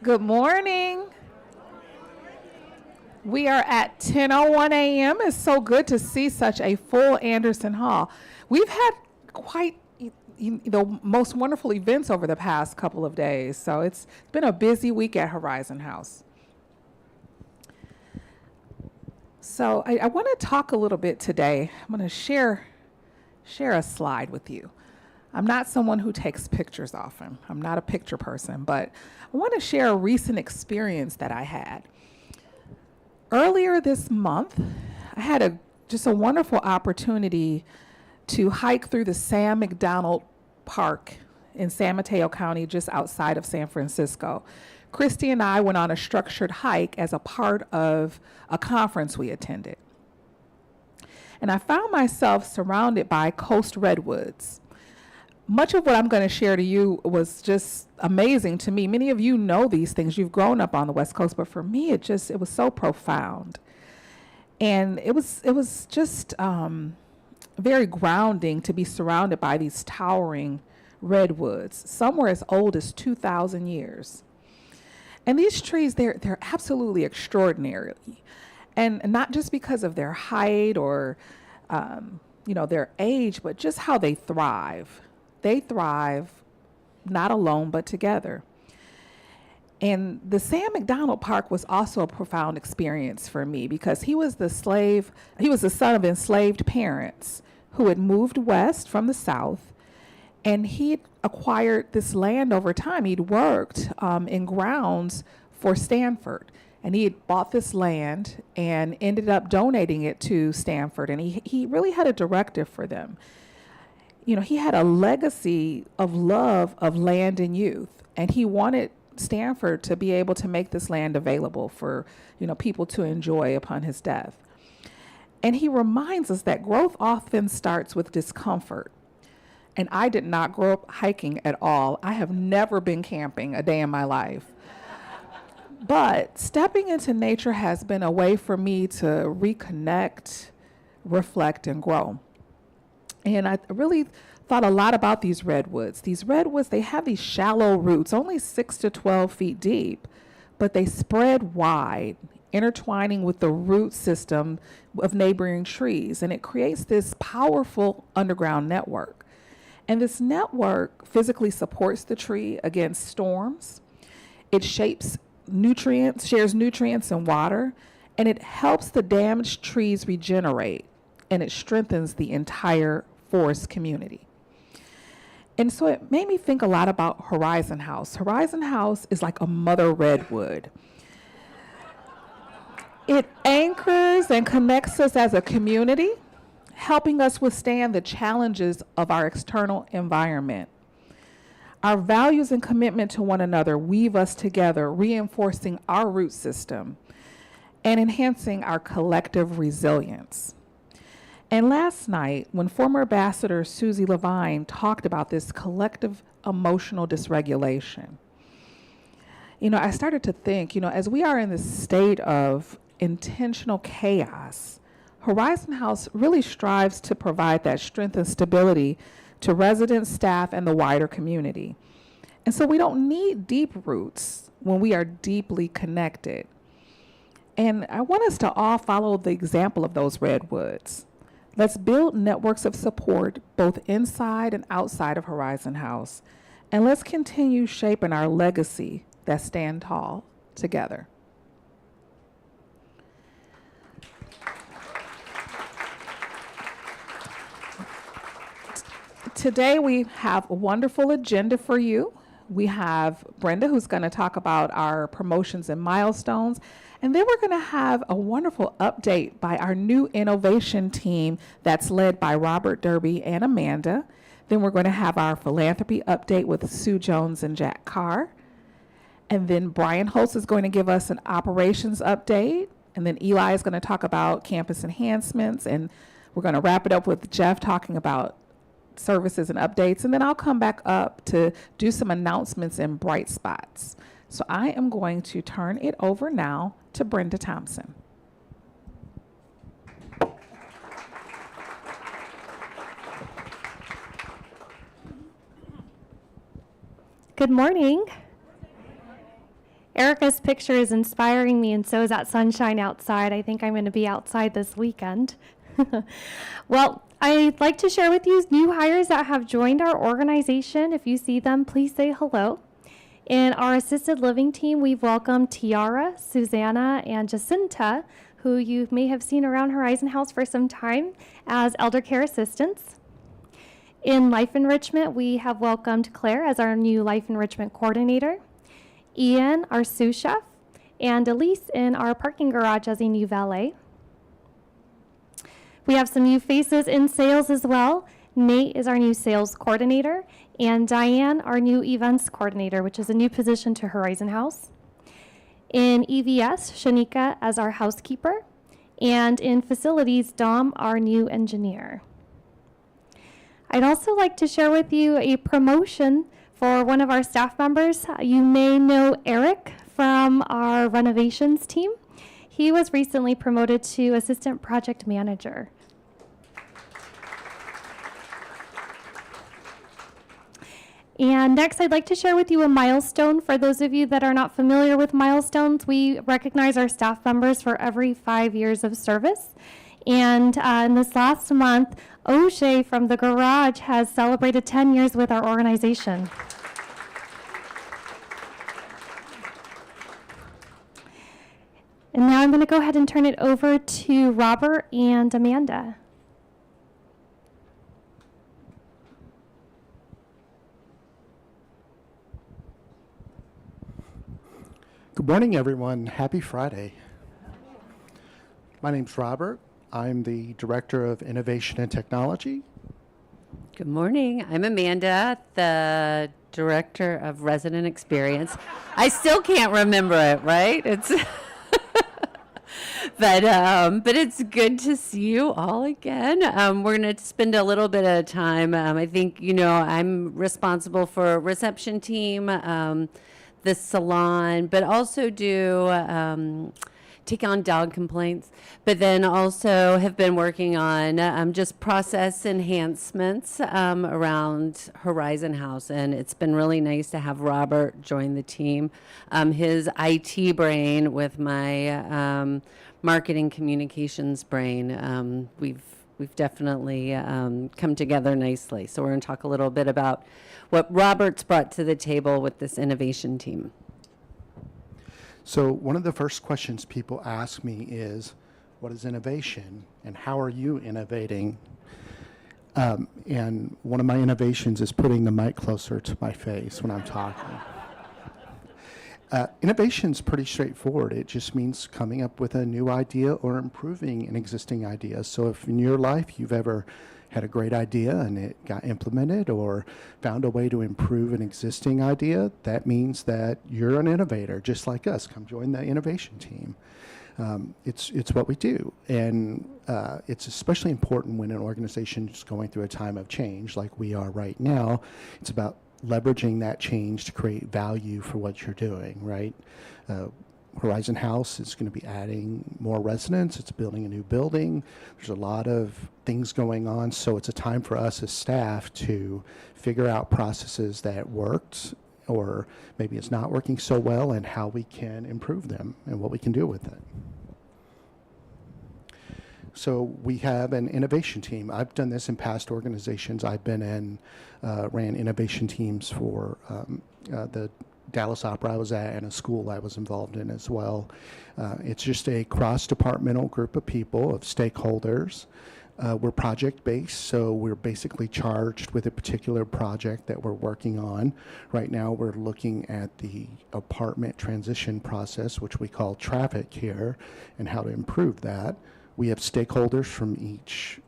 Good morning. We are at 10:01 a.m. It's so good to see such a full Anderson Hall. We've had quite the most wonderful events over the past couple of days. So it's been a busy week at Horizon House. So I want to talk a little bit today. I'm going to share a slide with you. I'm not someone who takes pictures often. I'm not a picture person, but I want to share a recent experience that I had. Earlier this month, I had just a wonderful opportunity to hike through the Sam McDonald Park in San Mateo County, just outside of San Francisco. Christy and I went on a structured hike as a part of a conference we attended. And I found myself surrounded by coast redwoods. Much of what I'm going to share to you was just amazing to me. Many of you know these things. You've grown up on the West Coast, but for me, it was so profound. And it was just very grounding to be surrounded by these towering redwoods. Some were as old as 2,000 years. And these trees, they're absolutely extraordinary. And not just because of their height or their age, but just how they thrive. They thrive not alone, but together. And the Sam McDonald Park was also a profound experience for me because he was the son of enslaved parents who had moved west from the South, and he acquired this land over time. He'd worked in grounds for Stanford, and he had bought this land and ended up donating it to Stanford, and he really had a directive for them. He had a legacy of love of land and youth, and he wanted Stanford to be able to make this land available for, people to enjoy upon his death. And he reminds us that growth often starts with discomfort. And I did not grow up hiking at all. I have never been camping a day in my life. But stepping into nature has been a way for me to reconnect, reflect, and grow. And I really thought a lot about these redwoods. These redwoods, they have these shallow roots, only 6 to 12 feet deep, but they spread wide, intertwining with the root system of neighboring trees. And it creates this powerful underground network. And this network physically supports the tree against storms. It shares nutrients and water, and it helps the damaged trees regenerate, and it strengthens the entire forest community. And so it made me think a lot about Horizon House. Horizon House is like a mother redwood. It anchors and connects us as a community, helping us withstand the challenges of our external environment. Our values and commitment to one another weave us together, reinforcing our root system and enhancing our collective resilience. And last night, when former Ambassador Susie Levine talked about this collective emotional dysregulation, I started to think, as we are in this state of intentional chaos, Horizon House really strives to provide that strength and stability to residents, staff, and the wider community. And so we don't need deep roots when we are deeply connected. And I want us to all follow the example of those redwoods. Let's build networks of support both inside and outside of Horizon House. And let's continue shaping our legacy that stand tall together. Today we have a wonderful agenda for you. We have Brenda, who's going to talk about our promotions and milestones. And then we're going to have a wonderful update by our new innovation team that's led by Robert Derby and Amanda. Then we're going to have our philanthropy update with Sue Jones and Jack Carr. And then Brian Holtz is going to give us an operations update. And then Eli is going to talk about campus enhancements. And we're going to wrap it up with Jeff talking about services and updates. And then I'll come back up to do some announcements and bright spots. So I am going to turn it over now to Brenda Thompson. Good morning. Erica's picture is inspiring me, and so is that sunshine outside. I think I'm going to be outside this weekend. Well, I'd like to share with you new hires that have joined our organization. If you see them, please say hello. In our assisted living team, we've welcomed Tiara, Susanna, and Jacinta, who you may have seen around Horizon House for some time as elder care assistants. In life enrichment, we have welcomed Claire as our new life enrichment coordinator, Ian, our sous chef, and Elise in our parking garage as a new valet. We have some new faces in sales as well. Nate is our new sales coordinator, and Diane, our new events coordinator, which is a new position to Horizon House. In EVS, Shanika as our housekeeper, and in facilities, Dom, our new engineer. I'd also like to share with you a promotion for one of our staff members. You may know Eric from our renovations team. He was recently promoted to assistant project manager. And next, I'd like to share with you a milestone. For those of you that are not familiar with milestones, we recognize our staff members for every 5 years of service. And in this last month, O'Shea from the garage has celebrated 10 years with our organization. And now I'm going to go ahead and turn it over to Robert and Amanda. Good morning, everyone. Happy Friday. My name's Robert. I'm the Director of Innovation and Technology. Good morning. I'm Amanda, the Director of Resident Experience. I still can't remember it, right? It's but it's good to see you all again. We're going to spend a little bit of time. I think, I'm responsible for reception team, the salon, but also do take on dog complaints, but then also have been working on just process enhancements around Horizon House, and it's been really nice to have Robert join the team. His IT brain with my marketing communications brain, we've definitely come together nicely. So we're going to talk a little bit about what Robert's brought to the table with this innovation team. So one of the first questions people ask me is, what is innovation and how are you innovating? And one of my innovations is putting the mic closer to my face when I'm talking. Innovation's pretty straightforward. It just means coming up with a new idea or improving an existing idea. So if in your life you've ever had a great idea and it got implemented or found a way to improve an existing idea, that means that you're an innovator, just like us. Come join the innovation team. It's what we do. And it's especially important when an organization is going through a time of change like we are right now. It's about leveraging that change to create value for what you're doing, right? Horizon House is going to be adding more residents. It's building a new building. There's a lot of things going on, so it's a time for us as staff to figure out processes that worked or maybe it's not working so well and how we can improve them and what we can do with it. So we have an innovation team. I've done this in past organizations. I've been in, ran innovation teams for the Dallas Opera I was at and a school I was involved in as well. It's just a cross-departmental group of people, of stakeholders. We're project-based, so we're basically charged with a particular project that we're working on. Right now we're looking at the apartment transition process, which we call traffic here, and how to improve that. We have stakeholders from each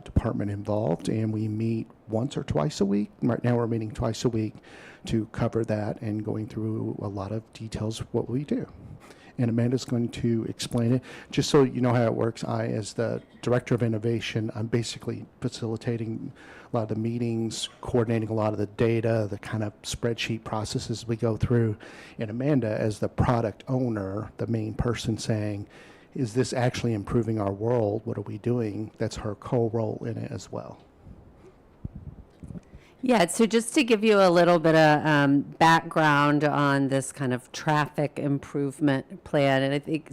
department involved, and we meet once or twice a week. Right now we're meeting twice a week to cover that and going through a lot of details of what we do. And Amanda's going to explain it. Just so you know how it works, I, as the Director of Innovation, I'm basically facilitating a lot of the meetings, coordinating a lot of the data, the kind of spreadsheet processes we go through. And Amanda, as the product owner, the main person saying, is this actually improving our world? What are we doing? That's her co-role in it as well. Yeah, so just to give you a little bit of background on this kind of traffic improvement plan, and I think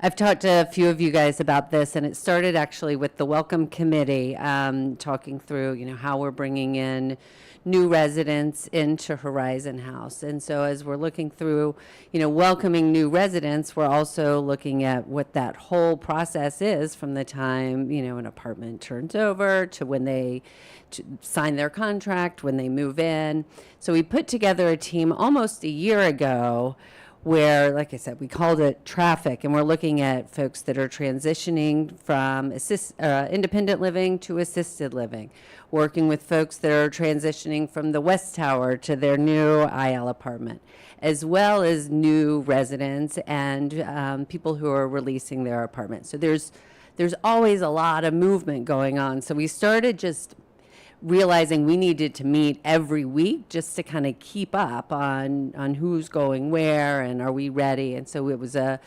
I've talked to a few of you guys about this, and it started actually with the Welcome Committee, talking through, how we're bringing in new residents into Horizon House. And so as we're looking through, welcoming new residents, we're also looking at what that whole process is from the time, an apartment turns over to when they sign their contract, when they move in. So we put together a team almost a year ago where, like I said, we called it traffic, and we're looking at folks that are transitioning from independent living to assisted living, working with folks that are transitioning from the West Tower to their new IL apartment, as well as new residents and people who are releasing their apartments. So there's always a lot of movement going on. So we started just realizing we needed to meet every week just to kind of keep up on who's going where and are we ready. And so it was a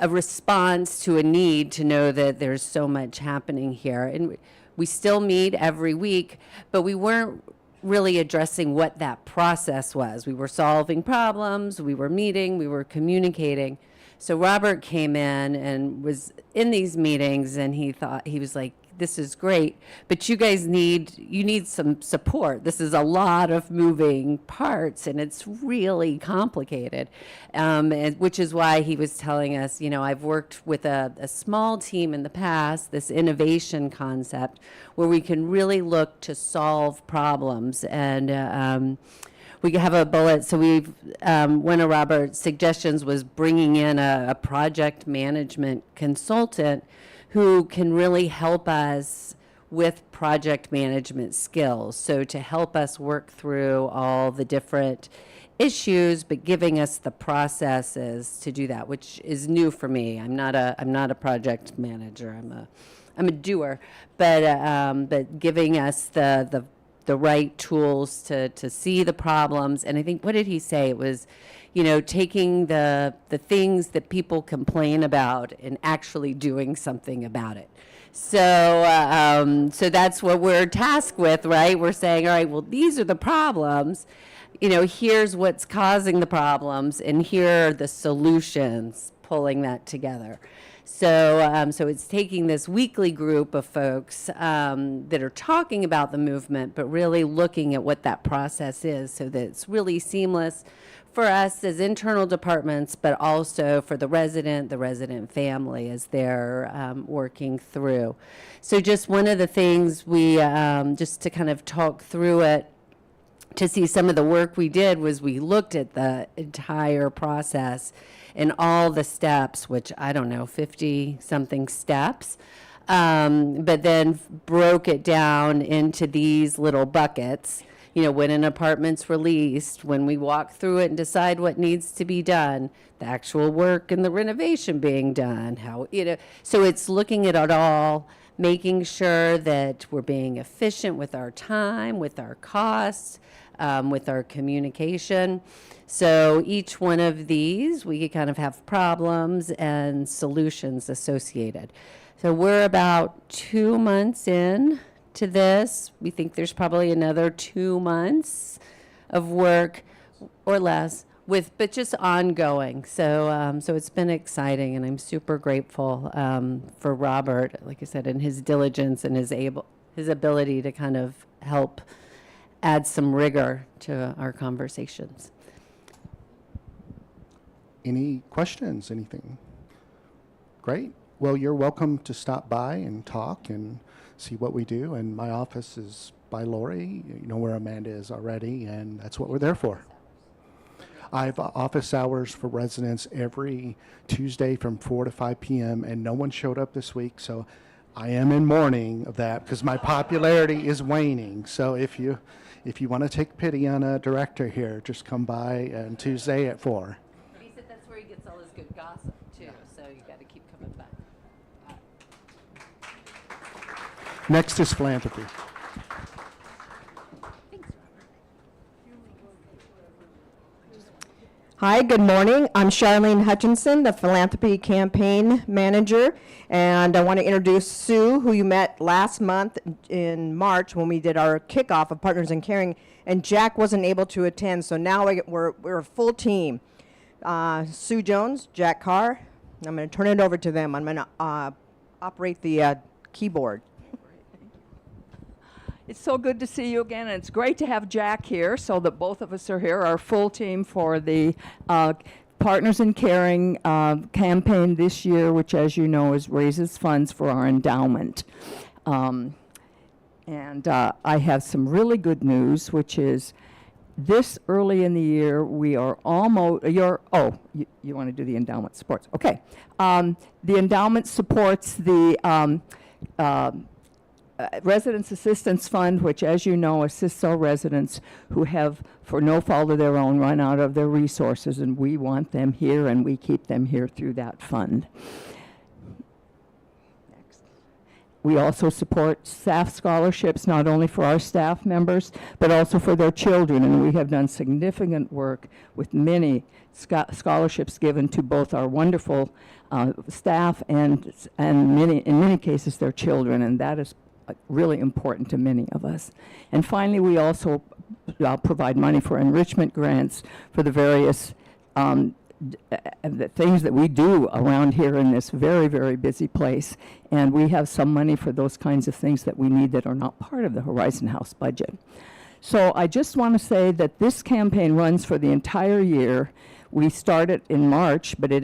response to a need to know that there's so much happening here. And we still meet every week, but we weren't really addressing what that process was. We were solving problems, we were meeting, we were communicating. So Robert came in and was in these meetings, and he was like, this is great, but you guys need some support. This is a lot of moving parts, and it's really complicated, which is why he was telling us, I've worked with a small team in the past, this innovation concept, where we can really look to solve problems. And we have a bullet. So one of Robert's suggestions was bringing in a project management consultant who can really help us with project management skills. So to help us work through all the different issues, but giving us the processes to do that, which is new for me. I'm not a project manager. I'm a doer, but giving us the right tools to see the problems. And I think, what did he say? It was, taking the things that people complain about and actually doing something about it. So that's what we're tasked with, right? We're saying, all right, well, these are the problems. Here's what's causing the problems, and here are the solutions, pulling that together. So it's taking this weekly group of folks that are talking about the movement, but really looking at what that process is so that it's really seamless for us as internal departments, but also for the resident family as they're working through. So just one of the things we, just to kind of talk through it, to see some of the work we did was we looked at the entire process and all the steps, which I don't know, 50 something steps, but then broke it down into these little buckets. When an apartment's released, when we walk through it and decide what needs to be done, the actual work and the renovation being done, so it's looking at it all, making sure that we're being efficient with our time, with our costs, with our communication. So each one of these, we kind of have problems and solutions associated. So we're about 2 months in to this. We think there's probably another 2 months of work or less but just ongoing. So it's been exciting, and I'm super grateful for Robert, like I said, and his diligence and his ability to kind of help add some rigor to our conversations. Any questions, anything? Great. Well, you're welcome to stop by and talk and see what we do. And my office is by Lori. You know where Amanda is already, and that's what we're there for. I have office hours for residents every Tuesday from 4 to 5 p.m., and no one showed up this week, so I am in mourning of that because my popularity is waning. So if you want to take pity on a director here, just come by on Tuesday at 4. He said that's where he gets all his good gossip, too, so you got to keep coming back. Next is philanthropy. Hi, good morning. I'm Charlene Hutchinson, the Philanthropy Campaign Manager, and I want to introduce Sue, who you met last month in March when we did our kickoff of Partners in Caring, and Jack wasn't able to attend, so now we're a full team. Sue Jones, Jack Carr. I'm going to turn it over to them. I'm going to operate the keyboard. It's so good to see you again, and it's great to have Jack here so that both of us are here, our full team for the Partners in Caring campaign this year, which, as you know, raises funds for our endowment. And I have some really good news, which is this early in the year, we are almost, you want to do the endowment supports. Okay. The endowment supports the Residence Assistance Fund, which, as you know, assists our residents who have, for no fault of their own, run out of their resources, and we want them here, and we keep them here through that fund. Next. We also support staff scholarships, not only for our staff members, but also for their children, and we have done significant work with many scholarships given to both our wonderful staff and in many cases, their children, and that is really important to many of us. And finally, we also provide money for enrichment grants for the various the things that we do around here in this very, very busy place. And we have some money for those kinds of things that we need that are not part of the Horizon House budget. So I just want to say that this campaign runs for the entire year. We start it in March, but it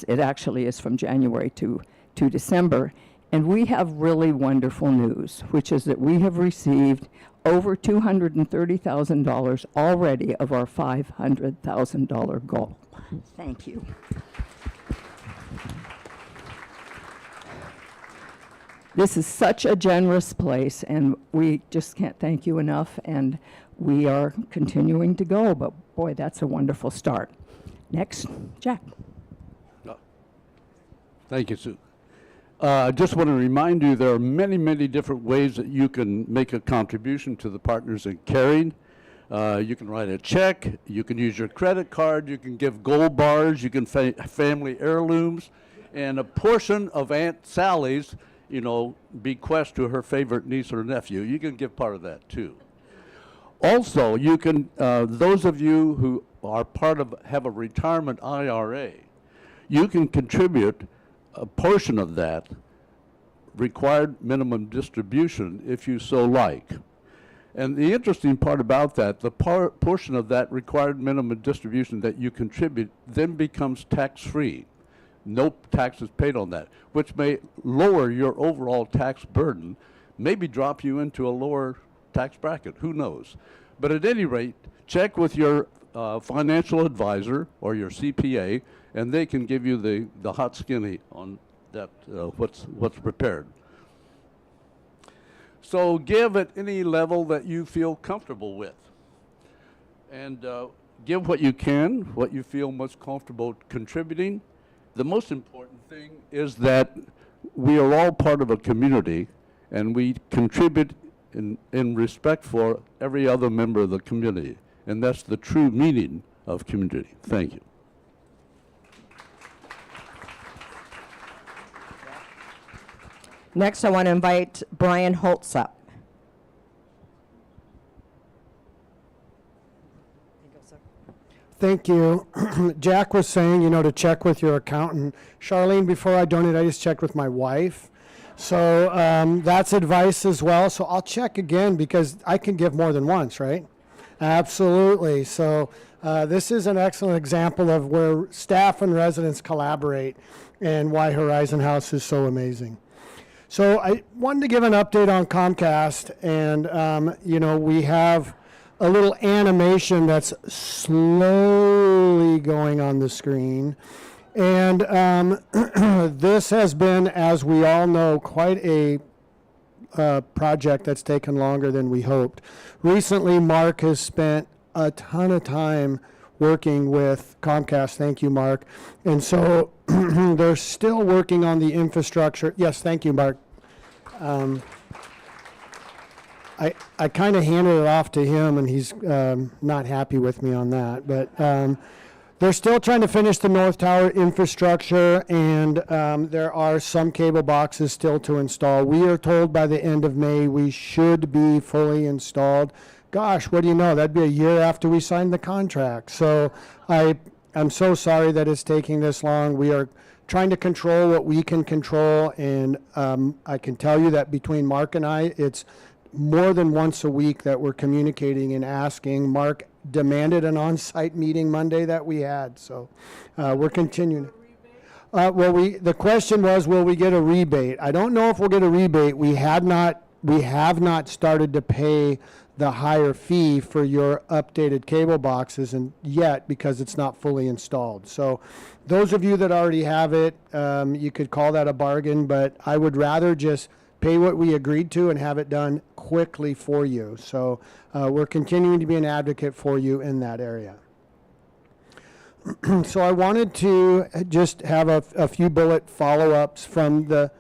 actually is from January to December. And we have really wonderful news, which is that we have received over $230,000 already of our $500,000 goal. Thank you. This is such a generous place, and we just can't thank you enough, and we are continuing to go, but boy, that's a wonderful start. Next, Jack. Thank you, Sue. I just want to remind you there are many, many different ways that you can make a contribution to the Partners in Caring. You can write a check, you can use your credit card, you can give gold bars, you can family heirlooms, and a portion of Aunt Sally's, bequest to her favorite niece or nephew. You can give part of that too. Also, you can, those of you who are have a retirement IRA, you can contribute a portion of that required minimum distribution if you so like. And the interesting part about that, the portion of that required minimum distribution that you contribute then becomes tax-free. No taxes paid on that, which may lower your overall tax burden, maybe drop you into a lower tax bracket, who knows. But at any rate, check with your financial advisor or your CPA, and they can give you the hot skinny on that, what's prepared. So give at any level that you feel comfortable with. And give what you can, what you feel most comfortable contributing. The most important thing is that we are all part of a community, and we contribute in respect for every other member of the community. And that's the true meaning of community. Thank you. Next, I want to invite Brian Holtz up. Thank you. Jack was saying, to check with your accountant. Charlene, before I donate, I just checked with my wife. So that's advice as well. So I'll check again because I can give more than once, right? Absolutely. So this is an excellent example of where staff and residents collaborate and why Horizon House is so amazing. So I wanted to give an update on Comcast, and we have a little animation that's slowly going on the screen. And this has been, as we all know, quite a project that's taken longer than we hoped. Recently, Mark has spent a ton of time working with Comcast. Thank you, Mark. And so they're still working on the infrastructure. Yes, thank you, Mark. I kind of handed it off to him, and he's not happy with me on that. But They're still trying to finish the North Tower infrastructure, and there are some cable boxes still to install. We are told by the end of May we should be fully installed. Gosh, what do you know? That'd be a year after we signed the contract. So I'm so sorry that it's taking this long. We are trying to control what we can control, and I can tell you that between Mark and I, it's more than once a week that we're communicating and asking. Mark demanded an on-site meeting Monday that we had, so we're continuing. The question was, will we get a rebate? I don't know if we'll get a rebate. We have not started to pay the higher fee for your updated cable boxes and yet, because it's not fully installed. So those of you that already have it, you could call that a bargain, but I would rather just pay what we agreed to and have it done quickly for you. So we're continuing to be an advocate for you in that area. So I wanted to just have a few bullet follow-ups from the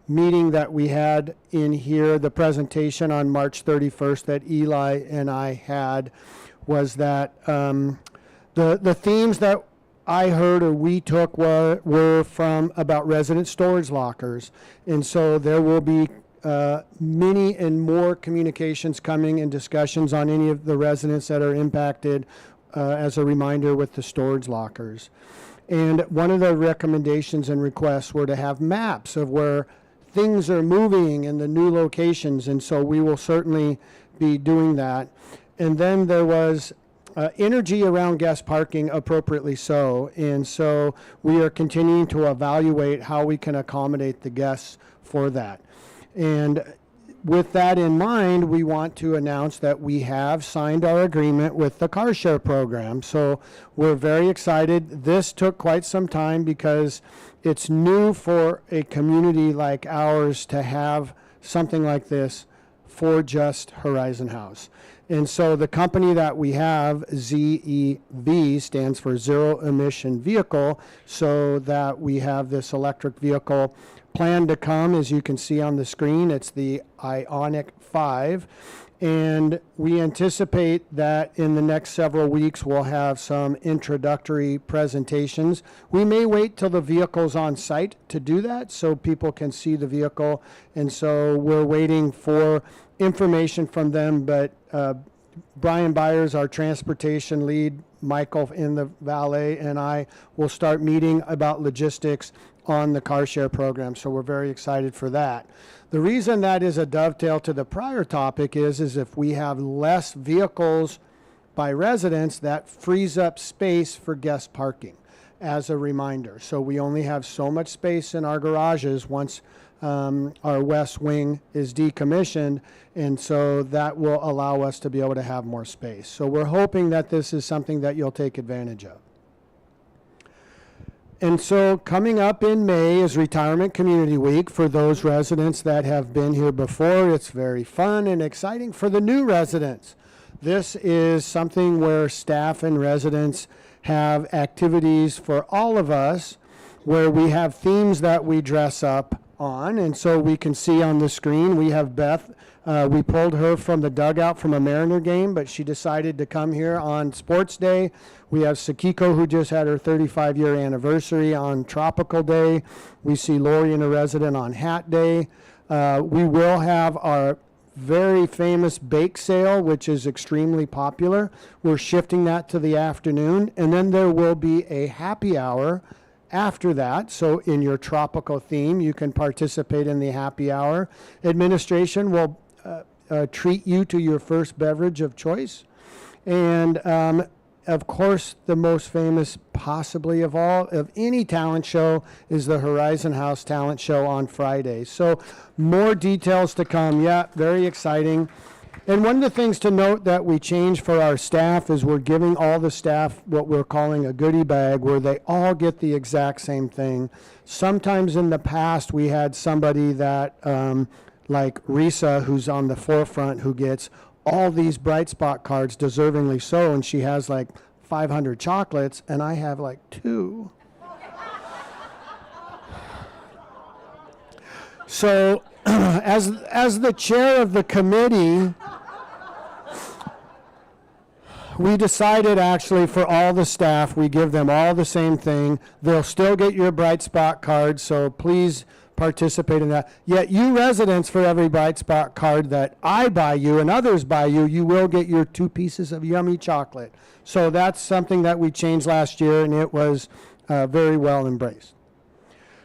meeting that we had in here. The presentation on March 31st that Eli and I had was that the themes that I heard or we took were from about resident storage lockers. And so there will be many and more communications coming and discussions on any of the residents that are impacted as a reminder with the storage lockers. And one of the recommendations and requests were to have maps of where things are moving in the new locations. And so we will certainly be doing that. And then there was energy around guest parking, appropriately so. And so we are continuing to evaluate how we can accommodate the guests for that. And with that in mind, we want to announce that we have signed our agreement with the car share program. So we're very excited. This took quite some time because it's new for a community like ours to have something like this for just Horizon House. And so the company that we have, ZEV, stands for Zero Emission Vehicle, so that we have this electric vehicle planned to come. As you can see on the screen, it's the Ioniq 5. And we anticipate that in the next several weeks we'll have some introductory presentations. We may wait till the vehicle's on site to do that so people can see the vehicle. And so we're waiting for information from them, but Brian Byers, our transportation lead, Michael in the valet, and I will start meeting about logistics on the car share program. So we're very excited for that. The reason that is a dovetail to the prior topic is if we have less vehicles by residents, that frees up space for guest parking, as a reminder. So we only have so much space in our garages once our west wing is decommissioned, and so that will allow us to be able to have more space. So we're hoping that this is something that you'll take advantage of. And so coming up in May is Retirement Community Week for those residents that have been here before. It's very fun and exciting for the new residents. This is something where staff and residents have activities for all of us, where we have themes that we dress up on. And so we can see on the screen, we have Beth. We pulled her from the dugout from a Mariner game, but she decided to come here on Sports Day. We have Sakiko, who just had her 35-year anniversary on Tropical Day. We see Lori and a resident on Hat Day. We will have our very famous bake sale, which is extremely popular. We're shifting that to the afternoon, and then there will be a happy hour after that. So in your tropical theme, you can participate in the happy hour. Administration will treat you to your first beverage of choice. And of course, the most famous possibly of all, of any talent show, is the Horizon House Talent Show on Friday. So more details to come. Yeah, very exciting. And one of the things to note that we changed for our staff is we're giving all the staff what we're calling a goodie bag, where they all get the exact same thing. Sometimes in the past we had somebody that, like Risa, who's on the forefront, who gets all these Bright Spot cards, deservingly so, and she has like 500 chocolates, and I have like 2. So as the chair of the committee, we decided actually for all the staff, we give them all the same thing. They'll still get your Bright Spot card, so please participate in that. Yet you residents, for every Bright Spot card that I buy you and others buy you, you will get your 2 pieces of yummy chocolate. So that's something that we changed last year, and it was very well embraced.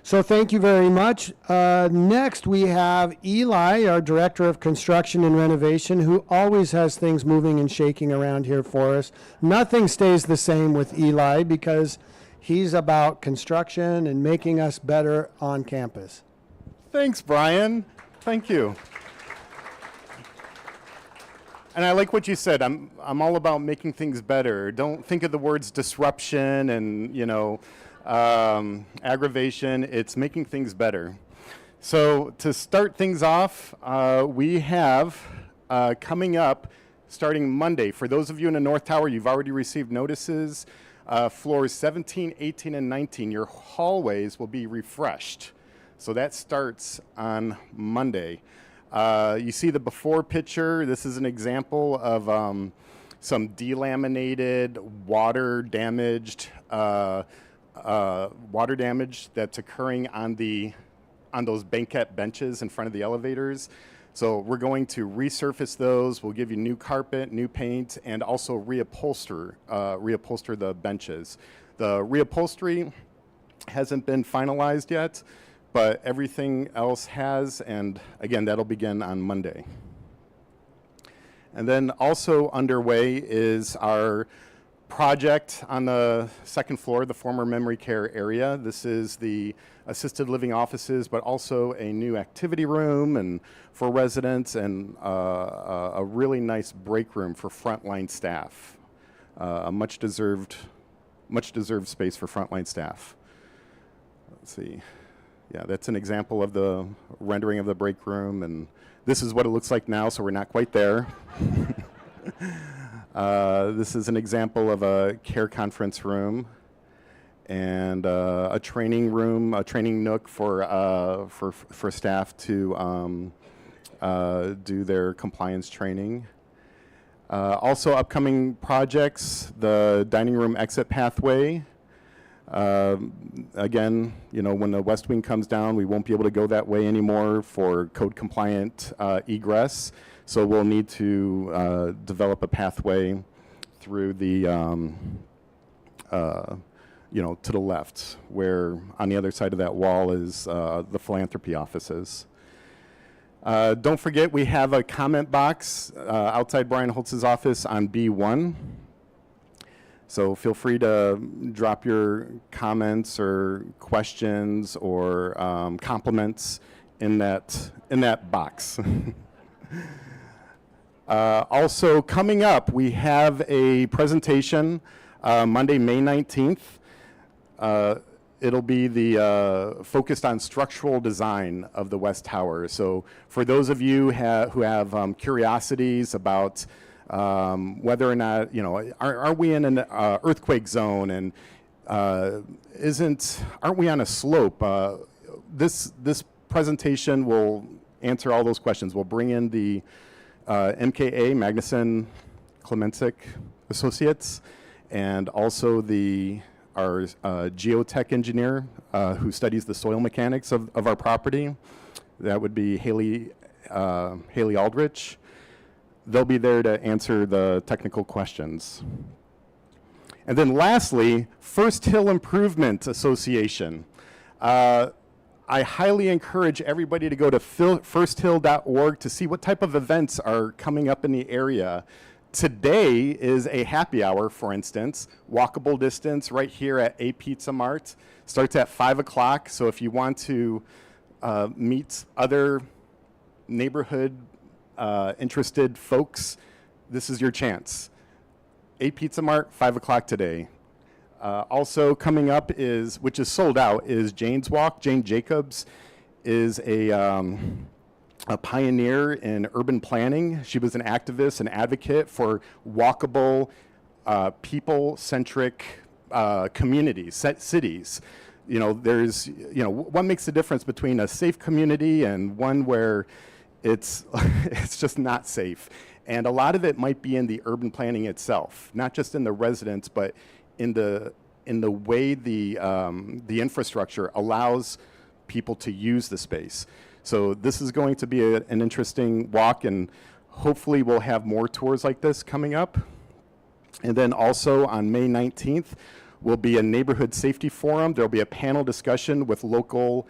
So thank you very much. Next, we have Eli, our Director of Construction and Renovation, who always has things moving and shaking around here for us. Nothing stays the same with Eli because he's about construction and making us better on campus. Thanks, Brian. Thank you. And I like what you said. I'm all about making things better. Don't think of the words disruption and, aggravation. It's making things better. So to start things off, we have coming up starting Monday. For those of you in the North Tower, you've already received notices. Floors 17, 18, and 19, your hallways will be refreshed. So that starts on Monday. You see the before picture. This is an example of some delaminated, water damage that's occurring on those banquette benches in front of the elevators. So we're going to resurface those. We'll give you new carpet, new paint, and also reupholster the benches. The reupholstery hasn't been finalized yet, but everything else has, and again, that'll begin on Monday. And then also underway is our project on the second floor, the former memory care area. This is the assisted living offices, but also a new activity room and for residents, and a really nice break room for frontline staff. A much deserved space for frontline staff. Let's see. Yeah, that's an example of the rendering of the break room, and this is what it looks like now, so we're not quite there. This is an example of a care conference room and a training room, a training nook for staff to do their compliance training. Also upcoming projects, the dining room exit pathway. Again, when the west wing comes down, we won't be able to go that way anymore for code compliant egress. So we'll need to develop a pathway through the, to the left, where on the other side of that wall is the philanthropy offices. Don't forget, we have a comment box outside Brian Holtz's office on B1. So feel free to drop your comments or questions or compliments in that box. Also coming up, we have a presentation Monday, May 19th. It'll be focused on structural design of the West Tower. So for those of you who have curiosities about whether or not, are we in an earthquake zone, and aren't we on a slope? This presentation will answer all those questions. We'll bring in the MKA, Magnuson Klemensic Associates, and also our geotech engineer who studies the soil mechanics of our property. That would be Haley Aldrich. They'll be there to answer the technical questions. And then lastly, First Hill Improvement Association. I highly encourage everybody to go to firsthill.org to see what type of events are coming up in the area. Today is a happy hour, for instance, walkable distance right here at A Pizza Mart. Starts at 5 o'clock, so if you want to meet other neighborhood interested folks, this is your chance. A Pizza Mart, 5 o'clock today. Also coming up which is sold out, is Jane's Walk. Jane Jacobs is a pioneer in urban planning. She was an activist and advocate for walkable, people-centric communities, cities. What makes the difference between a safe community and one where it's just not safe. And a lot of it might be in the urban planning itself, not just in the residents, but in the way the infrastructure allows people to use the space. So this is going to be an interesting walk, and hopefully we'll have more tours like this coming up. And then also on May 19th will be a neighborhood safety forum. There'll be a panel discussion with local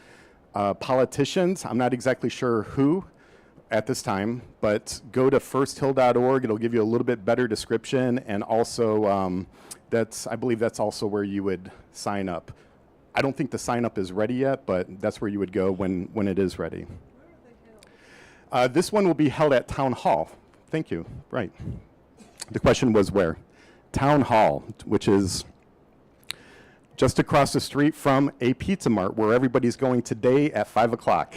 politicians. I'm not exactly sure who at this time, but go to firsthill.org. It'll give you a little bit better description, and also I believe that's also where you would sign up. I don't think the sign up is ready yet, but that's where you would go when it is ready. This one will be held at Town Hall. Thank you. Right. The question was where? Town Hall, which is just across the street from a Pizza Mart, where everybody's going today at 5 o'clock.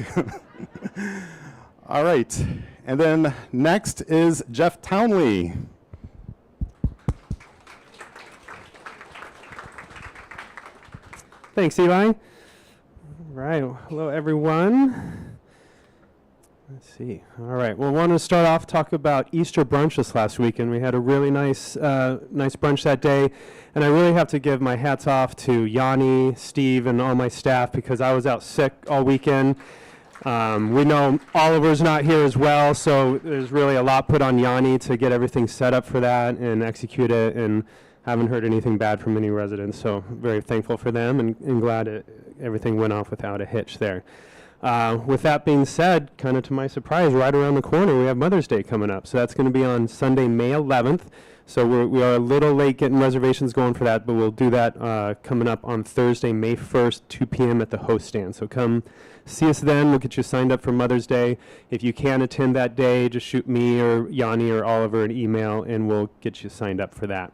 All right. And then next is Jeff Townley. Thanks, Eli. All right. Hello, everyone. Let's see. All right. Well, I wanted to start off talk about Easter brunch this last weekend. We had a really nice brunch that day, and I really have to give my hats off to Yanni, Steve, and all my staff, because I was out sick all weekend. We know Oliver's not here as well, so there's really a lot put on Yanni to get everything set up for that and execute it, and haven't heard anything bad from any residents, so very thankful for them, and glad everything went off without a hitch there. With that being said, kind of to my surprise, right around the corner we have Mother's Day coming up, so that's going to be on Sunday, May 11th. So we are a little late getting reservations going for that, but we'll do that coming up on Thursday, May 1st, 2 p.m. at the host stand. So come see us then. We'll get you signed up for Mother's Day. If you can attend that day, just shoot me or Yanni or Oliver an email, and we'll get you signed up for that.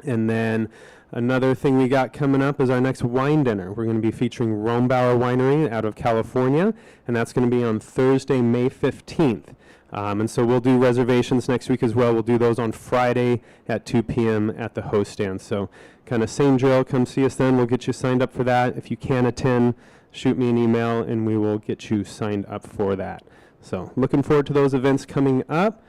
And then another thing we got coming up is our next wine dinner. We're going to be featuring Rombauer Winery out of California, and that's going to be on Thursday, May 15th. And so we'll do reservations next week as well. We'll do those on Friday at 2 p.m. at the host stand. So kind of same drill. Come see us then. We'll get you signed up for that. If you can attend, shoot me an email, and we will get you signed up for that. So looking forward to those events coming up.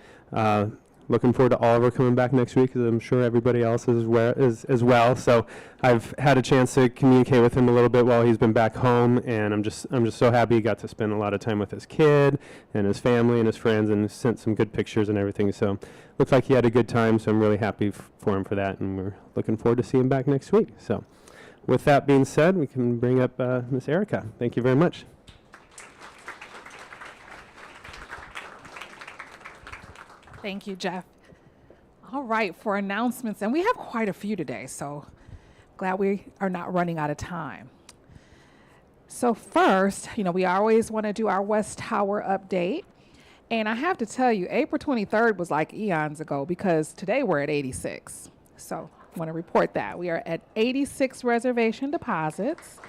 Looking forward to Oliver coming back next week, because I'm sure everybody else is as well. So I've had a chance to communicate with him a little bit while he's been back home, and I'm just so happy he got to spend a lot of time with his kid and his family and his friends, and sent some good pictures and everything. So looks like he had a good time, so I'm really happy for him for that, and we're looking forward to seeing him back next week. So with that being said, we can bring up Miss Erica. Thank you very much. Thank you, Jeff. All right, for announcements, and we have quite a few today, so glad we are not running out of time. So first, we always want to do our West Tower update. And I have to tell you, April 23rd was like eons ago, because today we're at 86. So I want to report that. We are at 86 reservation deposits.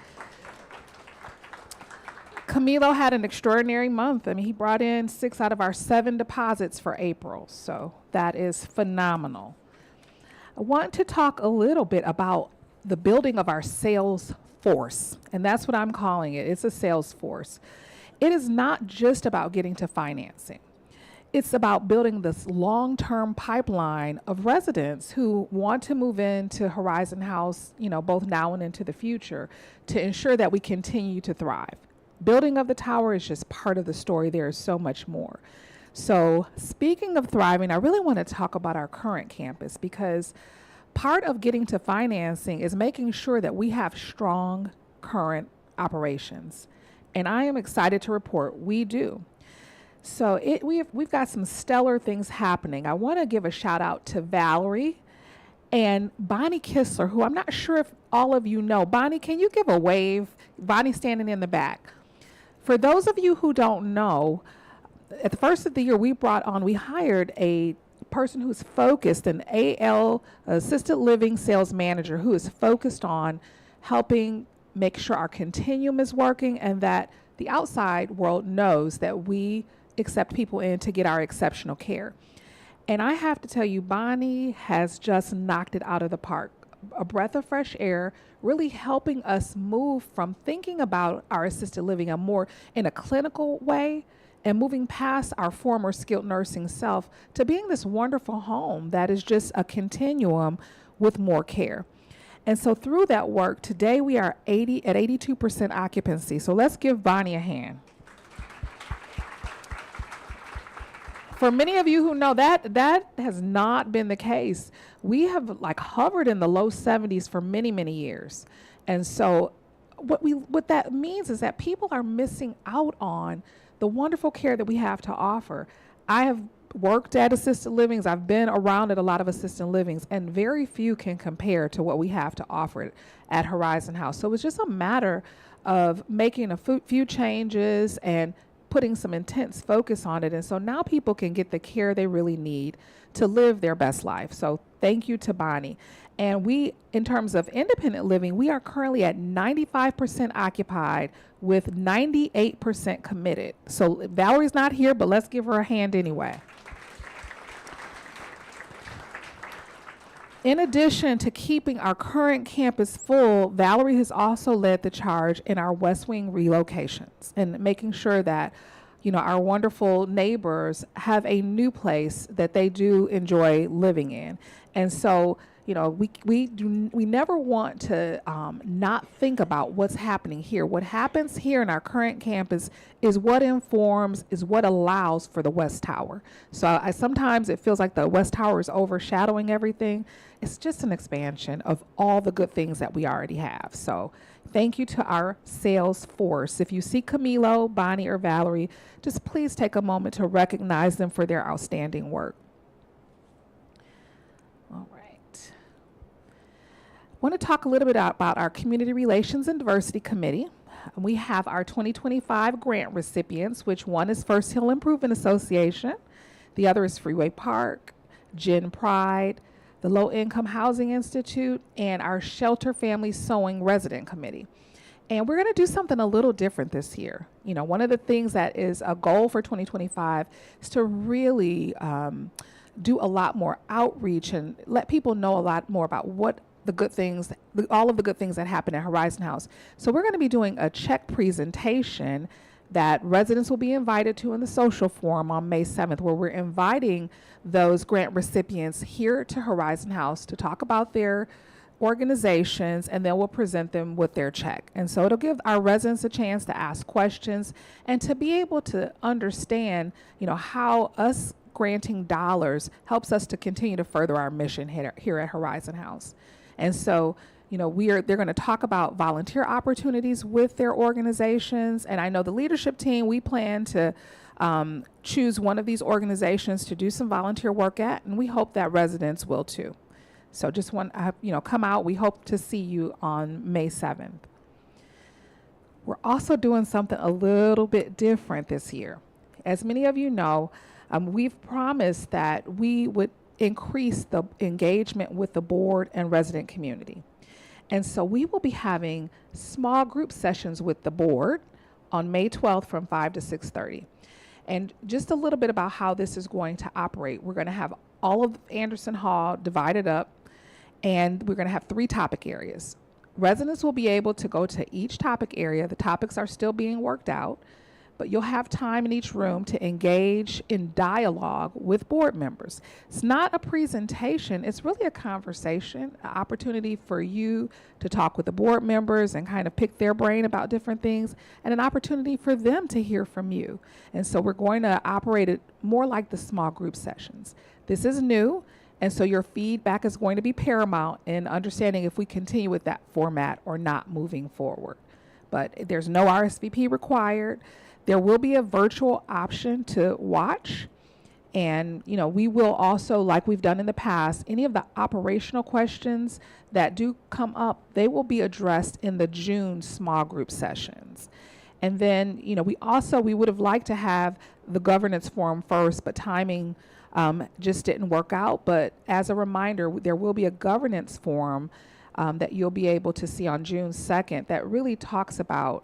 Camilo had an extraordinary month. I mean, he brought in 6 out of our 7 deposits for April, so that is phenomenal. I want to talk a little bit about the building of our sales force, and that's what I'm calling it. It's a sales force. It is not just about getting to financing. It's about building this long-term pipeline of residents who want to move into Horizon House, both now and into the future, to ensure that we continue to thrive. Building of the tower is just part of the story. There is so much more. So speaking of thriving, I really want to talk about our current campus, because part of getting to financing is making sure that we have strong current operations. And I am excited to report we do. So we've got some stellar things happening. I want to give a shout out to Valerie and Bonnie Kistler, who I'm not sure if all of you know. Bonnie, can you give a wave? Bonnie's standing in the back. For those of you who don't know, at the first of the year, we hired a person who's focused, an AL, assisted living sales manager, who is focused on helping make sure our continuum is working and that the outside world knows that we accept people in to get our exceptional care. And I have to tell you, Bonnie has just knocked it out of the park. A breath of fresh air, really helping us move from thinking about our assisted living more in a clinical way and moving past our former skilled nursing self to being this wonderful home that is just a continuum with more care. And so through that work, today we are at 82% occupancy. So let's give Bonnie a hand. For many of you who know that has not been the case. We have like hovered in the low 70s for many, many years. And so what that means is that people are missing out on the wonderful care that we have to offer. I have worked at assisted livings. I've been around at a lot of assisted livings, and very few can compare to what we have to offer at Horizon House. So it's just a matter of making a few changes and putting some intense focus on it. And so now people can get the care they really need to live their best life. So thank you to Bonnie. And we, in terms of independent living, we are currently at 95% occupied with 98% committed. So Valerie's not here, but let's give her a hand anyway. In addition to keeping our current campus full, Valerie has also led the charge in our West Wing relocations and making sure that, our wonderful neighbors have a new place that they do enjoy living in. And so, we never want to not think about what's happening here. What happens here in our current campus is what informs, is what allows for the West Tower. So sometimes it feels like the West Tower is overshadowing everything. It's just an expansion of all the good things that we already have. So thank you to our sales force. If you see Camilo, Bonnie, or Valerie, just please take a moment to recognize them for their outstanding work. All right. I want to talk a little bit about our Community Relations and Diversity Committee. We have our 2025 grant recipients, which one is First Hill Improvement Association, the other is Freeway Park, Gen Pride, the Low Income Housing Institute, and our Shelter Family Sewing Resident Committee. And we're going to do something a little different this year. One of the things that is a goal for 2025 is to really do a lot more outreach and let people know a lot more about what the good things, all of the good things that happen at Horizon House. So we're going to be doing a check presentation that residents will be invited to in the social forum on May 7th, where we're inviting those grant recipients here to Horizon House to talk about their organizations, and then we'll present them with their check. And so it'll give our residents a chance to ask questions and to be able to understand, how us granting dollars helps us to continue to further our mission here at Horizon House. And so, they're going to talk about volunteer opportunities with their organizations. And I know the leadership team, we plan to choose one of these organizations to do some volunteer work at, and we hope that residents will too. So just come out. We hope to see you on May 7th. We're also doing something a little bit different this year. As many of you know, we've promised that we would increase the engagement with the board and resident community. And so we will be having small group sessions with the board on May 12th from 5 to 6:30. And just a little bit about how this is going to operate. We're going to have all of Anderson Hall divided up, and we're going to have 3 topic areas. Residents will be able to go to each topic area. The topics are still being worked out, but you'll have time in each room to engage in dialogue with board members. It's not a presentation, it's really a conversation, an opportunity for you to talk with the board members and kind of pick their brain about different things, and an opportunity for them to hear from you. And so we're going to operate it more like the small group sessions. This is new, and so your feedback is going to be paramount in understanding if we continue with that format or not moving forward. But there's no RSVP required. There will be a virtual option to watch. And, we will also, like we've done in the past, any of the operational questions that do come up, they will be addressed in the June small group sessions. And then, we would have liked to have the governance forum first, but timing just didn't work out. But as a reminder, there will be a governance forum that you'll be able to see on June 2nd that really talks about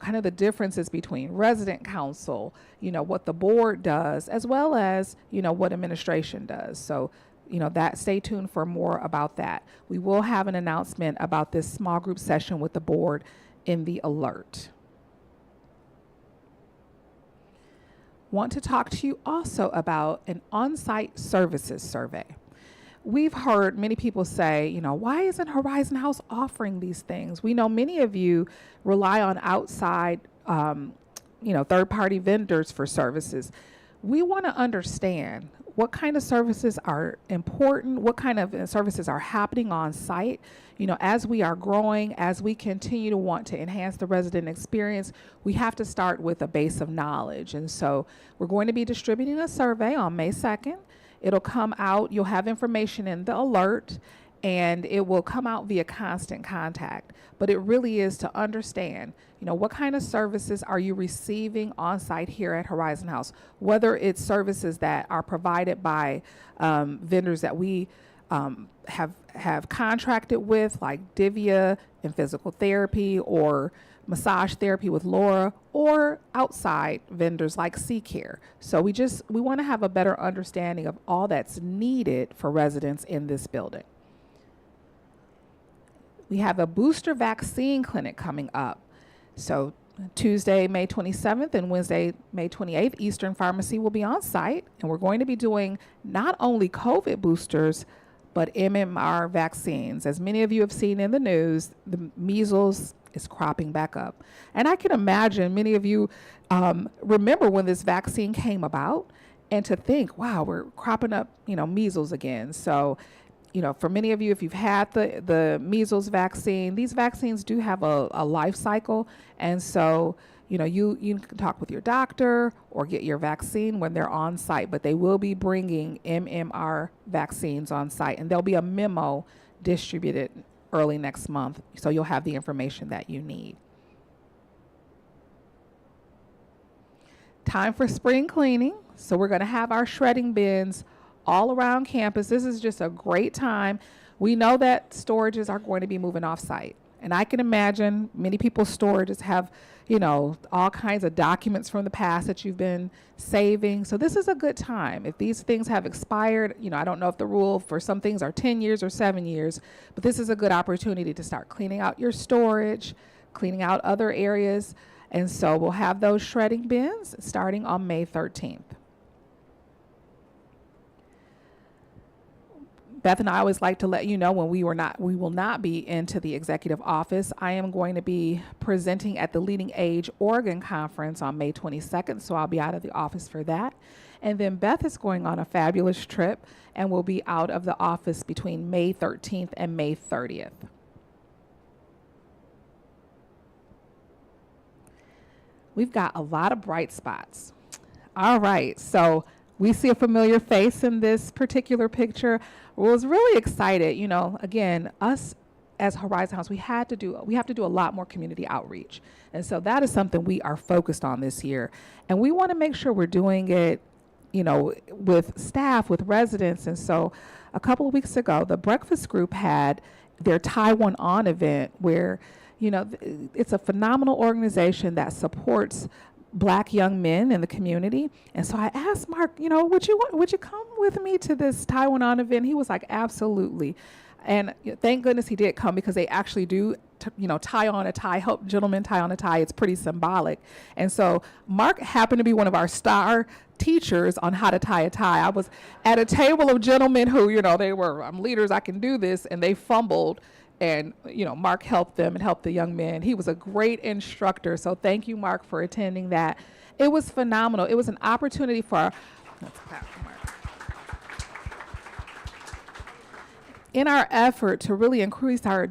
kind of the differences between resident council, what the board does, as well as, what administration does. So, that stay tuned for more about that. We will have an announcement about this small group session with the board in the alert. want to talk to you also about an on-site services survey. We've heard many people say, why isn't Horizon House offering these things? We know many of you rely on outside, third-party vendors for services. We want to understand what kind of services are important, what kind of services are happening on site. As we are growing, as we continue to want to enhance the resident experience, we have to start with a base of knowledge. And so we're going to be distributing a survey on May 2nd. It'll come out, you'll have information in the alert, and it will come out via constant contact. But it really is to understand, what kind of services are you receiving on site here at Horizon House, whether it's services that are provided by vendors that we have contracted with, like Divya in physical therapy, or massage therapy with Laura, or outside vendors like C-Care. So we want to have a better understanding of all that's needed for residents in this building. We have a booster vaccine clinic coming up. So Tuesday, May 27th and Wednesday, May 28th, Eastern Pharmacy will be on site, and we're going to be doing not only COVID boosters, but MMR vaccines. As many of you have seen in the news, the measles is cropping back up. And I can imagine many of you remember when this vaccine came about, and to think, wow, we're cropping up, measles again. So, for many of you, if you've had the measles vaccine, these vaccines do have a life cycle. And so, you can talk with your doctor or get your vaccine when they're on site, but they will be bringing MMR vaccines on site, and there'll be a memo distributed early next month, so you'll have the information that you need. Time for spring cleaning. So we're going to have our shredding bins all around campus. This is just a great time. We know that storages are going to be moving off site, and I can imagine many people's storages have all kinds of documents from the past that you've been saving. So this is a good time. If these things have expired, I don't know if the rule for some things are 10 years or 7 years, but this is a good opportunity to start cleaning out your storage, cleaning out other areas. And so we'll have those shredding bins starting on May 13th. Beth and I always like to let you know when we will not be into the executive office. I am going to be presenting at the Leading Age Oregon Conference on May 22nd, so I'll be out of the office for that. And then Beth is going on a fabulous trip and will be out of the office between May 13th and May 30th. We've got a lot of bright spots. All right, so we see a familiar face in this particular picture. I was really excited. Again, us as Horizon House, we have to do a lot more community outreach. And so that is something we are focused on this year. And we want to make sure we're doing it, with staff, with residents. And so a couple of weeks ago, the breakfast group had their Taiwan On event where, it's a phenomenal organization that supports Black young men in the community. And so I asked Mark, would you come with me to this Taiwan On event? He was like, absolutely. And thank goodness he did come, because they actually do, tie on a tie, help gentlemen tie on a tie. It's pretty symbolic. And so Mark happened to be one of our star teachers on how to tie a tie. I was at a table of gentlemen who, they were, I'm leaders, I can do this. And they fumbled. And, Mark helped them and helped the young men. He was a great instructor. So thank you, Mark, for attending that. It was phenomenal. It was an opportunity for let's clap for Mark. In our effort to really increase our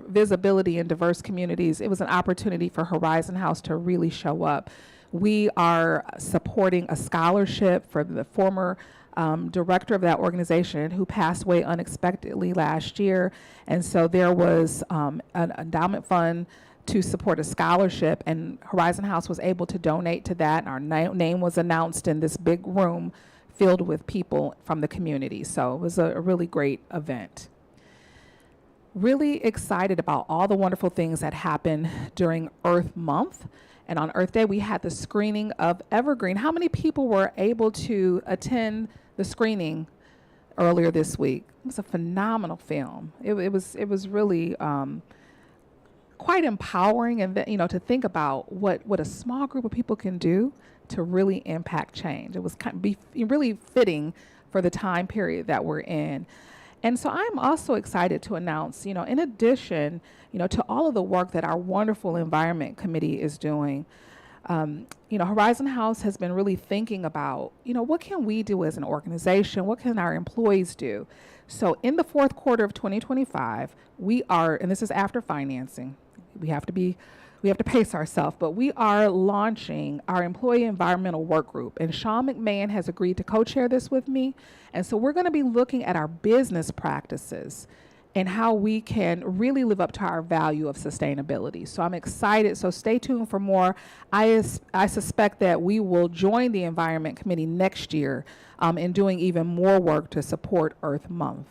visibility in diverse communities, it was an opportunity for Horizon House to really show up. We are supporting a scholarship for the former director of that organization who passed away unexpectedly last year. And so there was an endowment fund to support a scholarship, and Horizon House was able to donate to that. And our name was announced in this big room filled with people from the community. So it was a really great event. Really excited about all the wonderful things that happened during Earth Month. And on Earth Day, we had the screening of Evergreen. How many people were able to attend the screening earlier this week? It was a phenomenal film. It was really quite quite empowering, and to think about what a small group of people can do to really impact change. It was really fitting for the time period that we're in. And so I'm also excited to announce, in addition, to all of the work that our wonderful Environment Committee is doing, Horizon House has been really thinking about, what can we do as an organization? What can our employees do? So in the fourth quarter of 2025, we are, and this is after financing, we have to pace ourselves, but we are launching our Employee Environmental Work Group. And Sean McMahon has agreed to co-chair this with me. And so we're going to be looking at our business practices and how we can really live up to our value of sustainability. So I'm excited. So stay tuned for more. I suspect that we will join the Environment Committee next year in doing even more work to support Earth Month.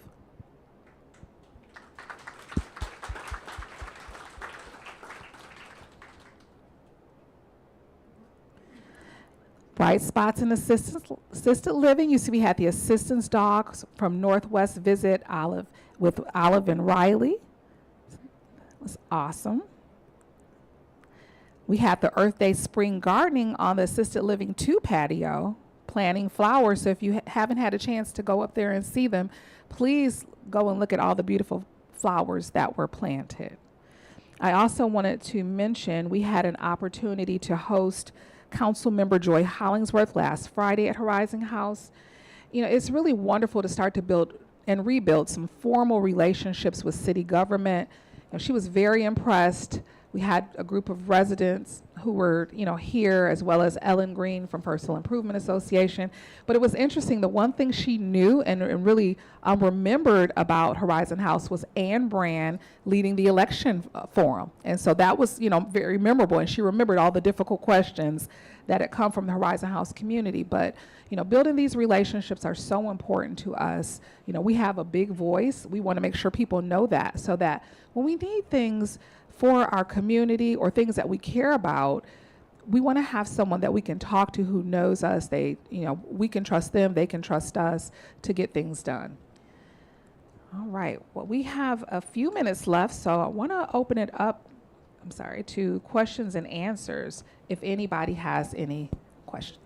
Bright spots in assisted living. You see, we had the assistance dogs from Northwest visit with Olive and Riley. It was awesome. We had the Earth Day spring gardening on the Assisted Living 2 patio, planting flowers. So if you haven't had a chance to go up there and see them, please go and look at all the beautiful flowers that were planted. I also wanted to mention we had an opportunity to host Councilmember Joy Hollingsworth last Friday at Horizon House. It's really wonderful to start to build and rebuild some formal relationships with city government. She was very impressed. We had a group of residents who were, here, as well as Ellen Green from Personal Improvement Association. But it was interesting. The one thing she knew and really remembered about Horizon House was Ann Brand leading the election forum. And so that was, very memorable. And she remembered all the difficult questions that had come from the Horizon House community. But, building these relationships are so important to us. We have a big voice. We want to make sure people know that, so that when we need things for our community or things that we care about, we want to have someone that we can talk to who knows us. We can trust them, they can trust us to get things done. All right, well, we have a few minutes left, so I want to open it up, to questions and answers if anybody has any questions.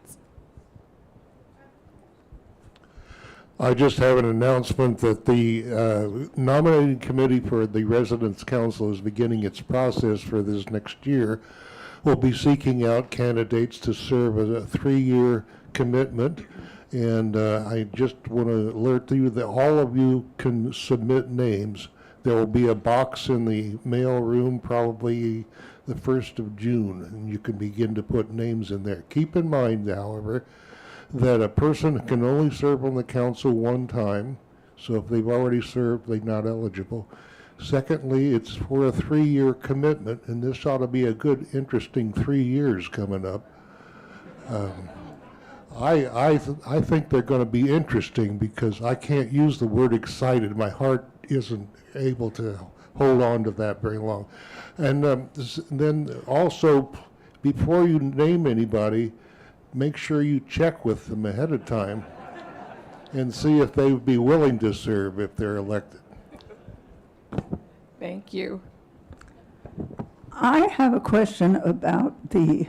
I just have an announcement that the nominating committee for the Residence Council is beginning its process for this next year. We'll be seeking out candidates to serve as a 3-year commitment. And I just want to alert you that all of you can submit names. There will be a box in the mail room probably the 1st of June, and you can begin to put names in there. Keep in mind, however, that a person can only serve on the council one time, so if they've already served, they're not eligible. Secondly, it's for a 3-year commitment, and this ought to be a good, interesting 3 years coming up. I think they're going to be interesting because I can't use the word excited. My heart isn't able to hold on to that very long. And then also, before you name anybody, make sure you check with them ahead of time and see if they would be willing to serve if they're elected. Thank you. I have a question about the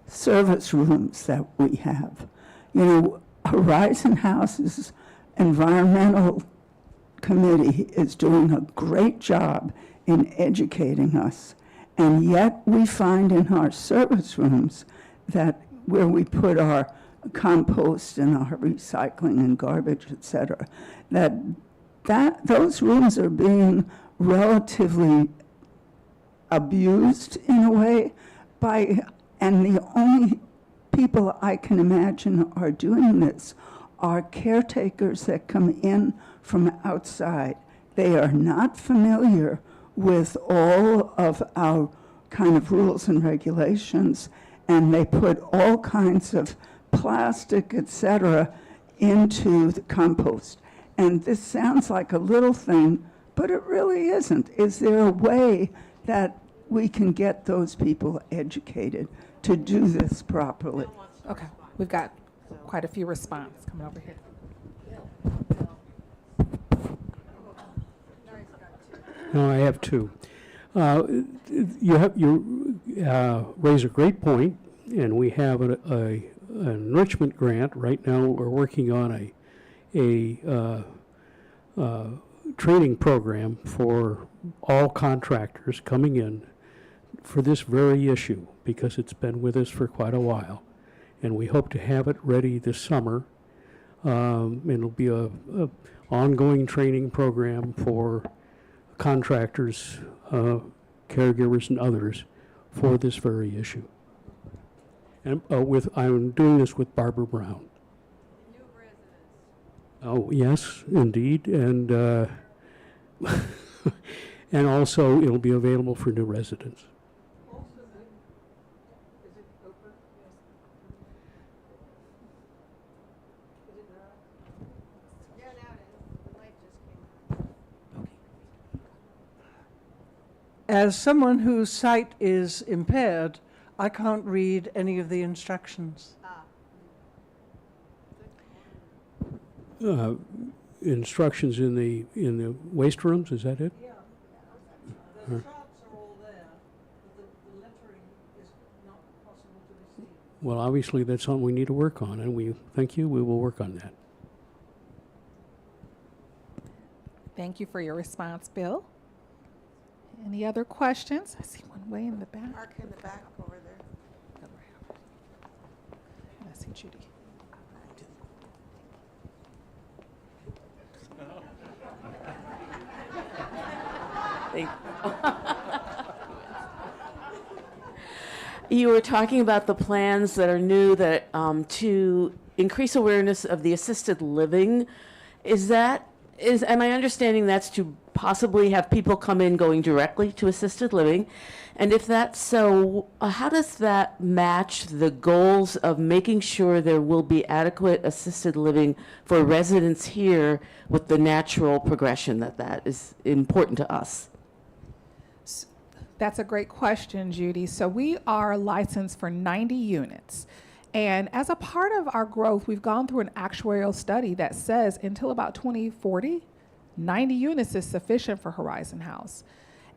service rooms that we have. Horizon House's environmental committee is doing a great job in educating us, and yet we find in our service rooms that where we put our compost and our recycling and garbage, et cetera, that those rooms are being relatively abused in a way and the only people I can imagine are doing this are caretakers that come in from outside. They are not familiar with all of our kind of rules and regulations, and they put all kinds of plastic, et cetera, into the compost. And this sounds like a little thing, but it really isn't. Is there a way that we can get those people educated to do this properly? Okay, we've got quite a few responses coming over here. No, I have two. You raise a great point, and we have an enrichment grant. Right now, we're working on a training program for all contractors coming in for this very issue, because it's been with us for quite a while. And we hope to have it ready this summer. It'll be a ongoing training program for contractors, caregivers, and others for this very issue. And I'm doing this with Barbara Brown. New residents. Oh, yes, indeed, and and also it'll be available for new residents. As someone whose sight is impaired, I can't read any of the instructions. Instructions in the waste rooms, is that it? Yeah. The charts are all there, but the lettering is not possible to be seen. Well, obviously, that's something we need to work on, and we thank you. We will work on that. Thank you for your response, Bill. Any other questions? I see one way in the back. Mark in the back over there. I see Judy. You were talking about the plans that are new that to increase awareness of the assisted living. Am I understanding that's to possibly have people come in going directly to assisted living? And if that's so, how does that match the goals of making sure there will be adequate assisted living for residents here with the natural progression that is important to us? That's a great question, Judy. So we are licensed for 90 units. And as a part of our growth, we've gone through an actuarial study that says until about 2040, 90 units is sufficient for Horizon House.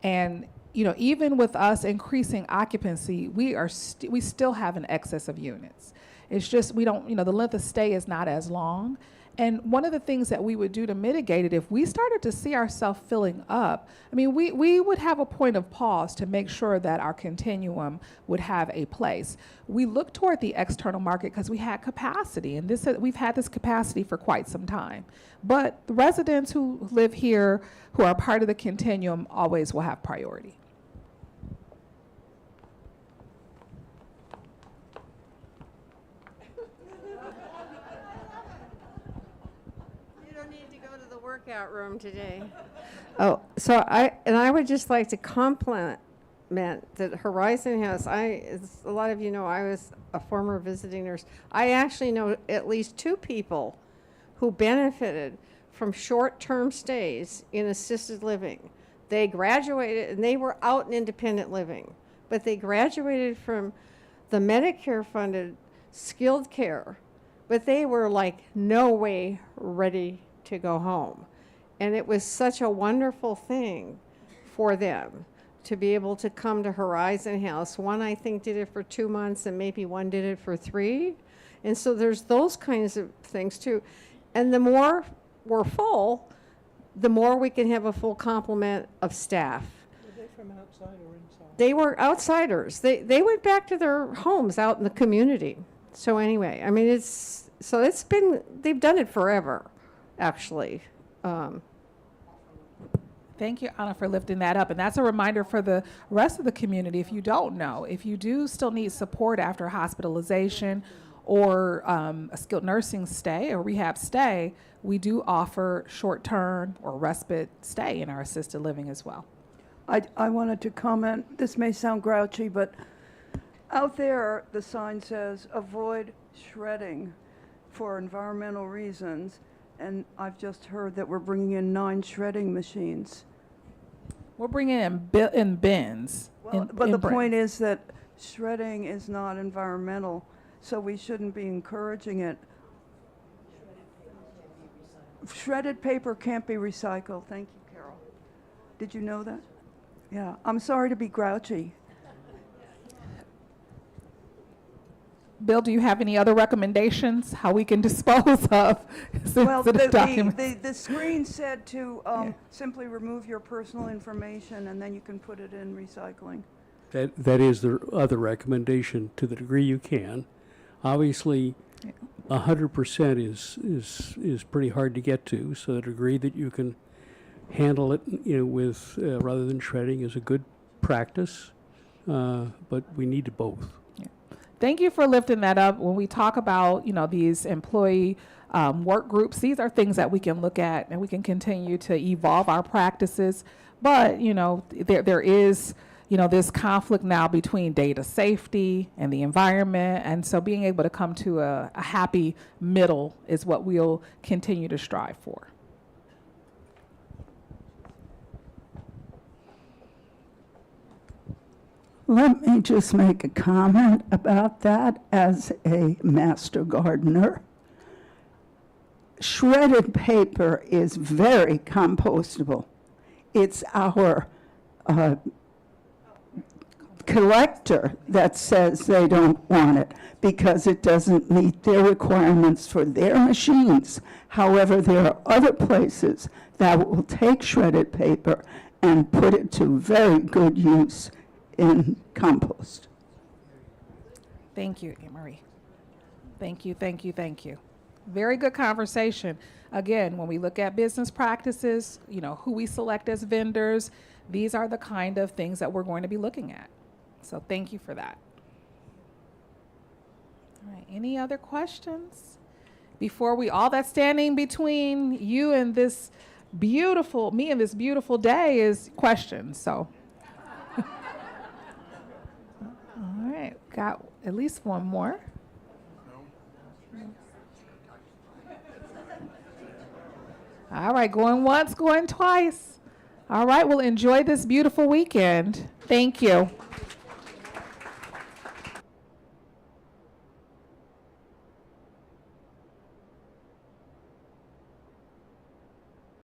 And even with us increasing occupancy, we still have an excess of units. It's just we don't, the length of stay is not as long. And one of the things that we would do to mitigate it, if we started to see ourselves filling up, we would have a point of pause to make sure that our continuum would have a place. We look toward the external market because we had capacity, and we've had this capacity for quite some time. But the residents who live here, who are part of the continuum, always will have priority. Workout room today. Oh, so I would just like to compliment that Horizon House. As a lot of you know, I was a former visiting nurse. I actually know at least 2 people who benefited from short-term stays in assisted living. They graduated and they were out in independent living, but they graduated from the Medicare-funded skilled care, but they were like no way ready to go home. And it was such a wonderful thing for them to be able to come to Horizon House. One, I think, did it for 2 months, and maybe one did it for 3. And so there's those kinds of things too. And the more we're full, the more we can have a full complement of staff. Were they from outside or inside? They were outsiders. They went back to their homes out in the community. So anyway, they've done it forever. Actually. Thank you, Anna, for lifting that up. And that's a reminder for the rest of the community. If you don't know, if you do still need support after hospitalization or a skilled nursing stay or rehab stay, we do offer short-term or respite stay in our assisted living as well. I wanted to comment, this may sound grouchy, but out there the sign says avoid shredding for environmental reasons. And I've just heard that we're bringing in 9 shredding machines. We're bringing in bins. But the point is that shredding is not environmental, so we shouldn't be encouraging it. Shredded paper can't be recycled. Thank you, Carol. Did you know that? Yeah, I'm sorry to be grouchy. Bill, do you have any other recommendations how we can dispose of Well, sensitive documents? the screen said to simply remove your personal information and then you can put it in recycling. That is the other recommendation to the degree you can. Obviously, 100% is pretty hard to get to, so the degree that you can handle it, with rather than shredding is a good practice, but we need both. Thank you for lifting that up. When we talk about, these employee work groups, these are things that we can look at and we can continue to evolve our practices. But, there is, this conflict now between data safety and the environment. And so being able to come to a happy middle is what we'll continue to strive for. Let me just make a comment about that as a master gardener. Shredded paper is very compostable. It's our collector that says they don't want it because it doesn't meet their requirements for their machines. However, there are other places that will take shredded paper and put it to very good use in compost. Thank you, Anne Marie. Thank you, thank you, thank you. Very good conversation. Again, when we look at business practices, who we select as vendors, these are the kind of things that we're going to be looking at. So thank you for that. All right, any other questions? Before all that's standing between you and this beautiful day is questions, so. All right, got at least one more. All right, going once, going twice. All right, well, enjoy this beautiful weekend. Thank you.